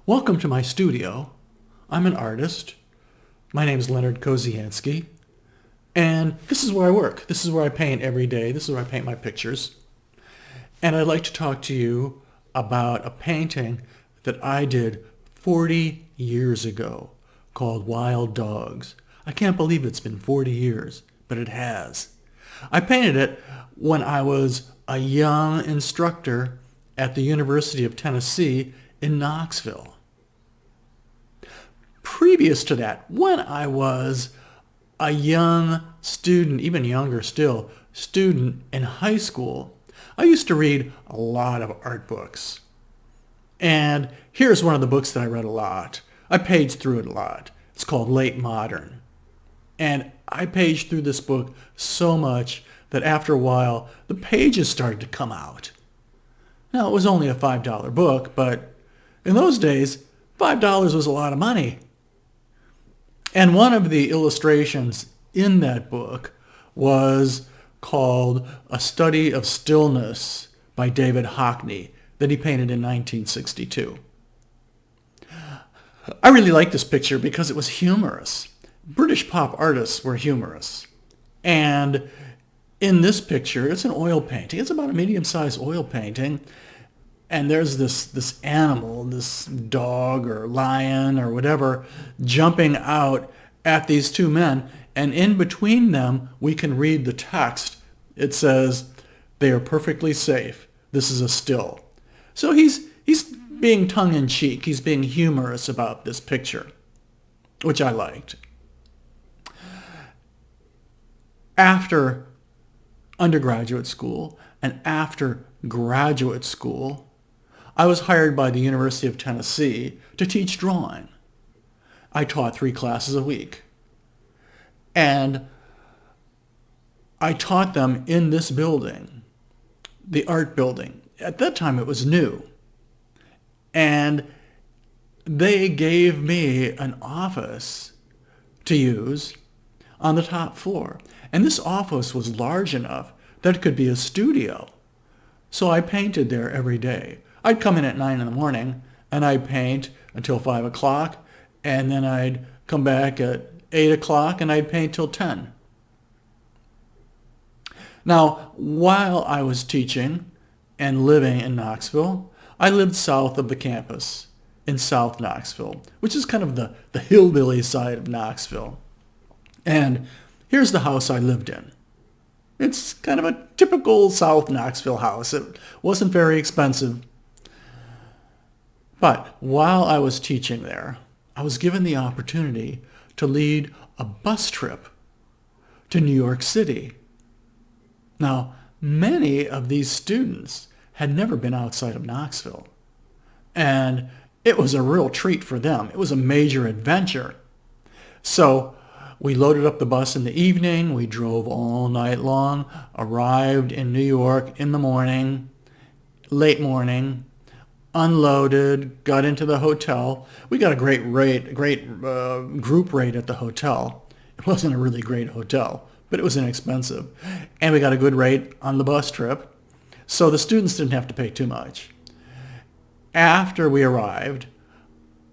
Welcome to my studio. I'm an artist. My name is Leonard Koscianski. And this is where I work. This is where I paint every day. This is where I paint my pictures. And I'd like to talk to you about a painting that I did 40 years ago called Wild Dogs. I can't believe it's been 40 years, but it has. I painted it when I was a young instructor at the University of Tennessee in Knoxville. Previous to that, when I was a young student, even younger still, student in high school, I used to read a lot of art books. And here's one of the books that I read a lot. I paged through it a lot. It's called Late Modern. And I paged through this book so much that after a while, the pages started to come out. Now, it was only a $5 book, but in those days, $5 was a lot of money. And one of the illustrations in that book was called A Study of Stillness by David Hockney that he painted in 1962. I really liked this picture because it was humorous. British pop artists were humorous. And in this picture, it's an oil painting. It's about a medium-sized oil painting. And there's this animal, this dog or lion or whatever, jumping out at these two men. And in between them, we can read the text. It says, "They are perfectly safe. This is a still." So he's being tongue-in-cheek. He's being humorous about this picture, which I liked. After undergraduate school and after graduate school, I was hired by the University of Tennessee to teach drawing. I taught 3 classes a week. And I taught them in this building, the art building. At that time, it was new. And they gave me an office to use on the top floor. And this office was large enough that it could be a studio. So I painted there every day. I'd come in at 9 in the morning, and I'd paint until 5 o'clock, and then I'd come back at 8 o'clock, and I'd paint till 10. Now, while I was teaching and living in Knoxville, I lived south of the campus in South Knoxville, which is kind of the hillbilly side of Knoxville. And here's the house I lived in. It's kind of a typical South Knoxville house. It wasn't very expensive. But while I was teaching there, I was given the opportunity to lead a bus trip to New York City. Now, many of these students had never been outside of Knoxville, and it was a real treat for them. It was a major adventure. So we loaded up the bus in the evening. We drove all night long, arrived in New York in the morning, late morning, unloaded, got into the hotel. We got a great group rate at the hotel. It wasn't a really great hotel, but it was inexpensive. And we got a good rate on the bus trip, so the students didn't have to pay too much. After we arrived,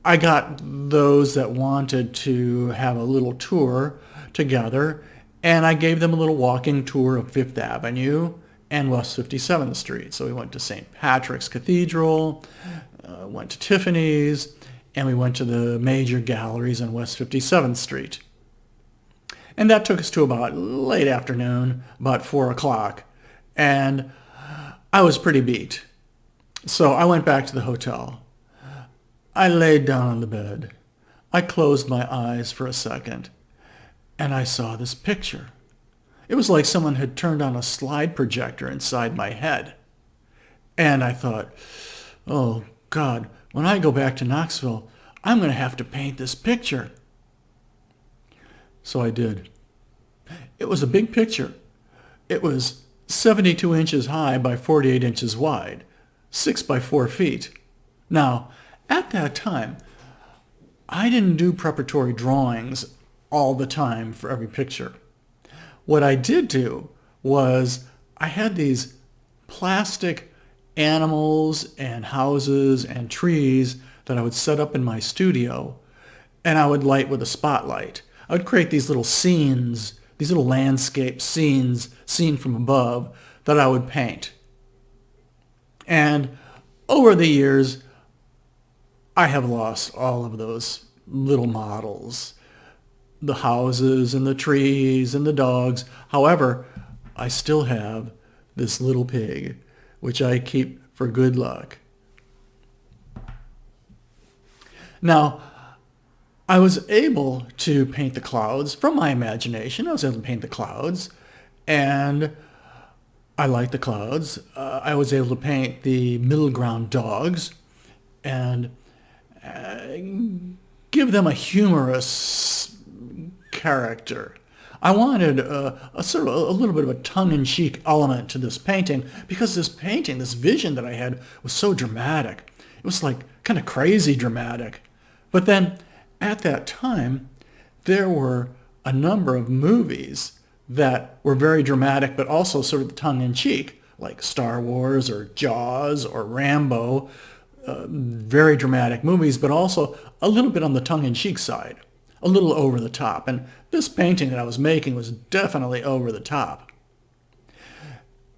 I got those that wanted to have a little tour together, and I gave them a little walking tour of Fifth Avenue and West 57th Street. So we went to St. Patrick's Cathedral, went to Tiffany's, and we went to the major galleries on West 57th Street. And that took us to about late afternoon, about 4 o'clock. And I was pretty beat. So I went back to the hotel. I laid down on the bed. I closed my eyes for a second, and I saw this picture. It was like someone had turned on a slide projector inside my head. And I thought, oh, God, when I go back to Knoxville, I'm going to have to paint this picture. So I did. It was a big picture. It was 72 inches high by 48 inches wide, 6 by 4 feet. Now, at that time, I didn't do preparatory drawings all the time for every picture. What I did do was I had these plastic animals and houses and trees that I would set up in my studio, and I would light with a spotlight. I would create these little scenes, these little landscape scenes, seen from above, that I would paint. And over the years, I have lost all of those little models, the houses and the trees and the dogs. However, I still have this little pig, which I keep for good luck. Now, I was able to paint the clouds from my imagination. I was able to paint the clouds, and I like the clouds. I was able to paint the middle ground dogs and give them a humorous character. I wanted a sort of a little bit of a tongue-in-cheek element to this painting, because this painting, this vision that I had, was so dramatic. It was like kind of crazy dramatic. But then at that time, there were a number of movies that were very dramatic, but also sort of tongue-in-cheek, like Star Wars or Jaws or Rambo. Very dramatic movies, but also a little bit on the tongue-in-cheek side, a little over the top. And this painting that I was making was definitely over the top.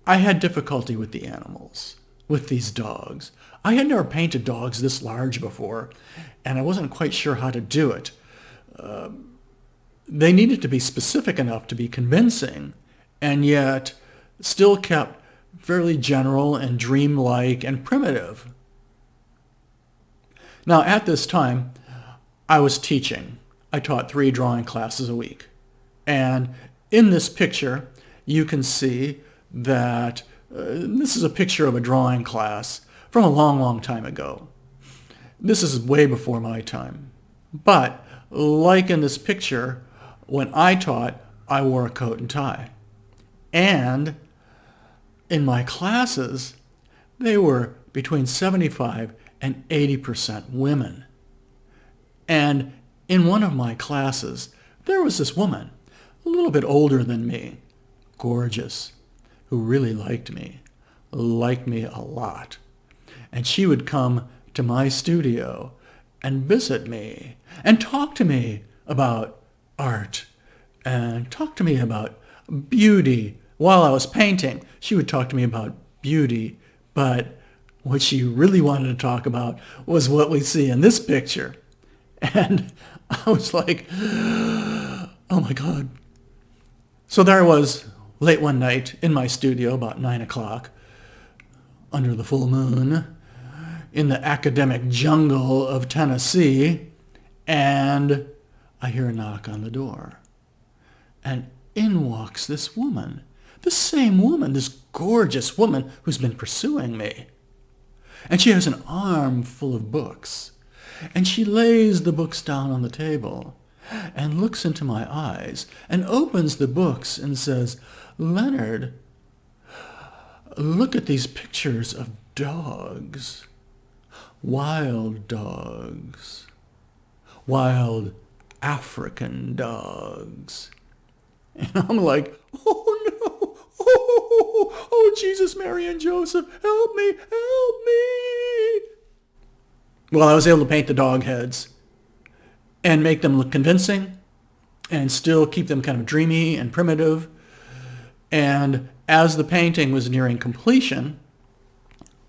I had difficulty with the animals, with these dogs. I had never painted dogs this large before, and I wasn't quite sure how to do it. They needed to be specific enough to be convincing, and yet still kept fairly general and dreamlike and primitive. Now, at this time, I was teaching. I taught 3 drawing classes a week. And in this picture, you can see that this is a picture of a drawing class from a long, long time ago. This is way before my time. But like in this picture, when I taught, I wore a coat and tie. And in my classes, they were between 75 and 80% women. And in one of my classes, there was this woman, a little bit older than me, gorgeous, who really liked me a lot. And she would come to my studio and visit me and talk to me about art and talk to me about beauty. While I was painting, she would talk to me about beauty, but what she really wanted to talk about was what we see in this picture. And I was like, oh my God. So there I was late one night in my studio, about 9 o'clock, under the full moon, in the academic jungle of Tennessee, and I hear a knock on the door. And in walks this woman, the same woman, this gorgeous woman who's been pursuing me. And she has an arm full of books. And she lays the books down on the table and looks into my eyes and opens the books and says, "Leonard, look at these pictures of dogs. Wild dogs. Wild African dogs." And I'm like, oh no, oh Jesus, Mary and Joseph, help me, help me. Well, I was able to paint the dog heads and make them look convincing and still keep them kind of dreamy and primitive. And as the painting was nearing completion,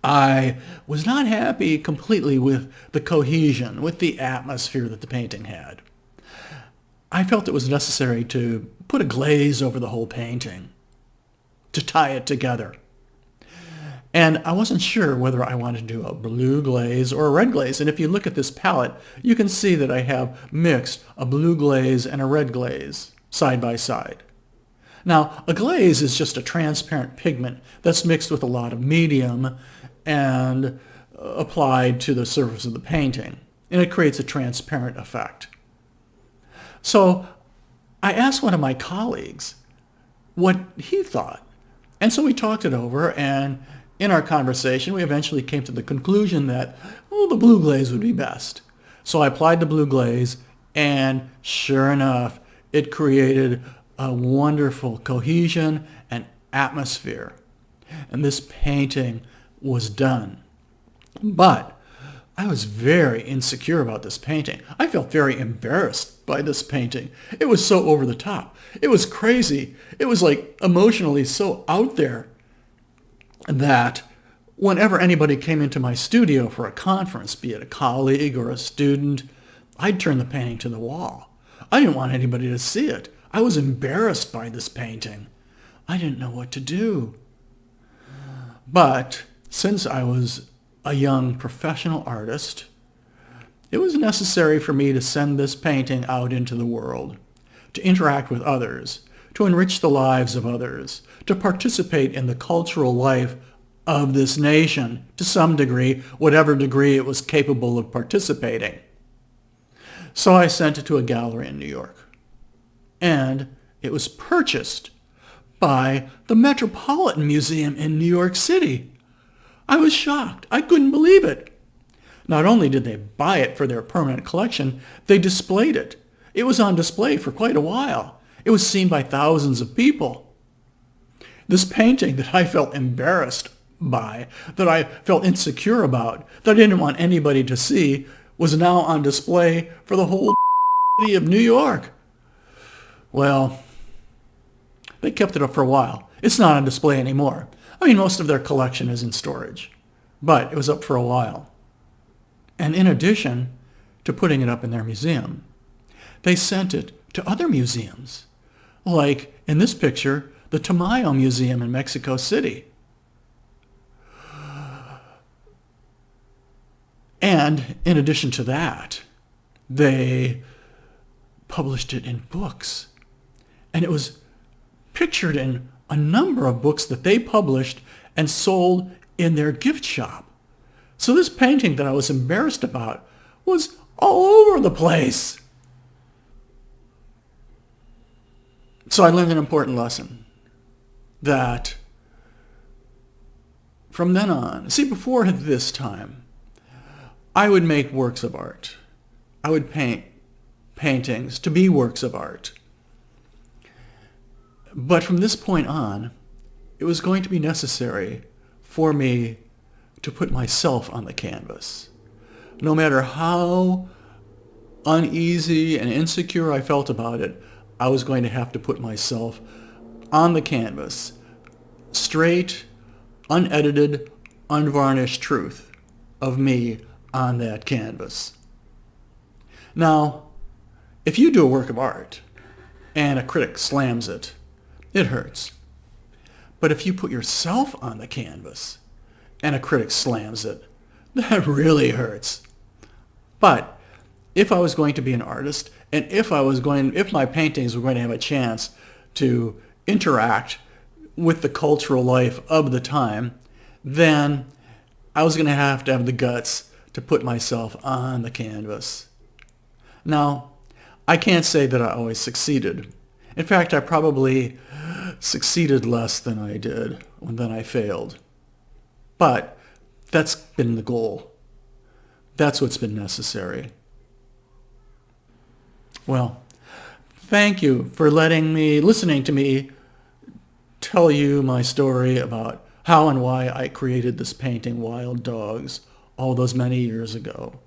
I was not happy completely with the cohesion, with the atmosphere that the painting had. I felt it was necessary to put a glaze over the whole painting, to tie it together. And I wasn't sure whether I wanted to do a blue glaze or a red glaze. And if you look at this palette, you can see that I have mixed a blue glaze and a red glaze side by side. Now, a glaze is just a transparent pigment that's mixed with a lot of medium and applied to the surface of the painting. And it creates a transparent effect. So I asked one of my colleagues what he thought. And so we talked it over, and in our conversation, we eventually came to the conclusion that, well, the blue glaze would be best. So I applied the blue glaze, and sure enough, it created a wonderful cohesion and atmosphere. And this painting was done. But I was very insecure about this painting. I felt very embarrassed by this painting. It was so over the top. It was crazy. It was like emotionally so out there that whenever anybody came into my studio for a conference, be it a colleague or a student, I'd turn the painting to the wall. I didn't want anybody to see it. I was embarrassed by this painting. I didn't know what to do. But since I was a young professional artist, it was necessary for me to send this painting out into the world, to interact with others, to enrich the lives of others, to participate in the cultural life of this nation to some degree, whatever degree it was capable of participating. So I sent it to a gallery in New York, and it was purchased by the Metropolitan Museum in New York City. I was shocked. I couldn't believe it. Not only did they buy it for their permanent collection, they displayed it. It was on display for quite a while. It was seen by thousands of people. This painting that I felt embarrassed by, that I felt insecure about, that I didn't want anybody to see, was now on display for the whole city of New York. Well, they kept it up for a while. It's not on display anymore. I mean, most of their collection is in storage, but it was up for a while. And in addition to putting it up in their museum, they sent it to other museums, like in this picture, the Tamayo Museum in Mexico City. And in addition to that, they published it in books. And it was pictured in a number of books that they published and sold in their gift shop. So this painting that I was embarrassed about was all over the place. So I learned an important lesson that from then on, see, before this time, I would make works of art. I would paint paintings to be works of art. But from this point on, it was going to be necessary for me to put myself on the canvas. No matter how uneasy and insecure I felt about it, I was going to have to put myself on the canvas. Straight, unedited, unvarnished truth of me on that canvas. Now, if you do a work of art and a critic slams it, it hurts. But if you put yourself on the canvas and a critic slams it, that really hurts. But if I was going to be an artist, and if my paintings were going to have a chance to interact with the cultural life of the time, then I was going to have the guts to put myself on the canvas. Now, I can't say that I always succeeded. In fact, I probably succeeded less than I did, than I failed. But that's been the goal. That's what's been necessary. Well, thank you for listening to me tell you my story about how and why I created this painting, Wild Dogs, all those many years ago.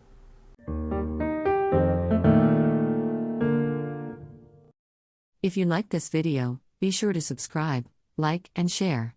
If you liked this video, be sure to subscribe, like, and share.